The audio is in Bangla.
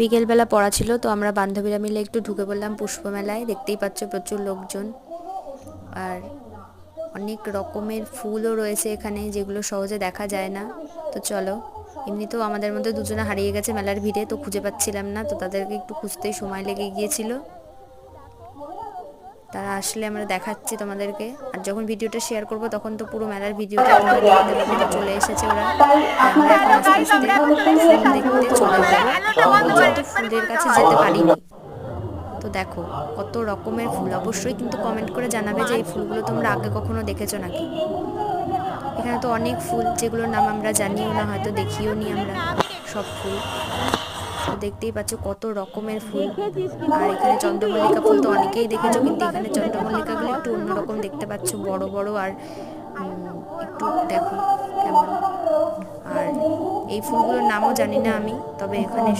বিকেলবেলা পড়া ছিল, তো আমরা বান্ধবীরা মিলে একটু ঢুকে পড়লাম পুষ্প মেলায়। দেখতেই পাচ্ছ প্রচুর লোকজন, আর অনেক রকমের ফুলও রয়েছে এখানে যেগুলো সহজে দেখা যায় না। তো চলো, এমনিতেও আমাদের মধ্যে দুজনে হারিয়ে গেছে মেলার ভিড়ে, তো খুঁজে পাচ্ছিলাম না, তো তাদেরকে একটু খুঁজতেই সময় লেগে গিয়েছিল। তারা আসলে আমরা দেখাচ্ছি তোমাদেরকে, আর যখন ভিডিওটা শেয়ার করব তখন তো পুরো মেলার ভিডিওটা তোমরা দেখতে পাবে। তো চলে এসেছে ওরা, আর আমরা এখন আস্তে আস্তে ফুল দেখতে চলে যাবো। এখন পর্যন্ত ফুলের কাছে যেতে পারিনি। তো দেখো কত রকমের ফুল, অবশ্যই কিন্তু কমেন্ট করে জানাবে যে এই ফুলগুলো তোমরা আগে কখনো দেখেছো নাকি। এখানে তো অনেক ফুল যেগুলোর নাম আমরা জানিও না, হয়তো দেখিও নি আমরা সব ফুল। তো দেখতেই পাচ্ছ কত রকমের ফুল। আর এখানে চন্দ্রমল্লিকা ফুল তো অনেকেই দেখেছো, কিন্তু এখানে চন্দ্রমল্লিকাগুলো একটু অন্যরকম দেখতে পাচ্ছ, বড় বড়, আর একটু দেখো কেমন। আর এই ফুলগুলোর নামও জানি না আমি, তবে এখানে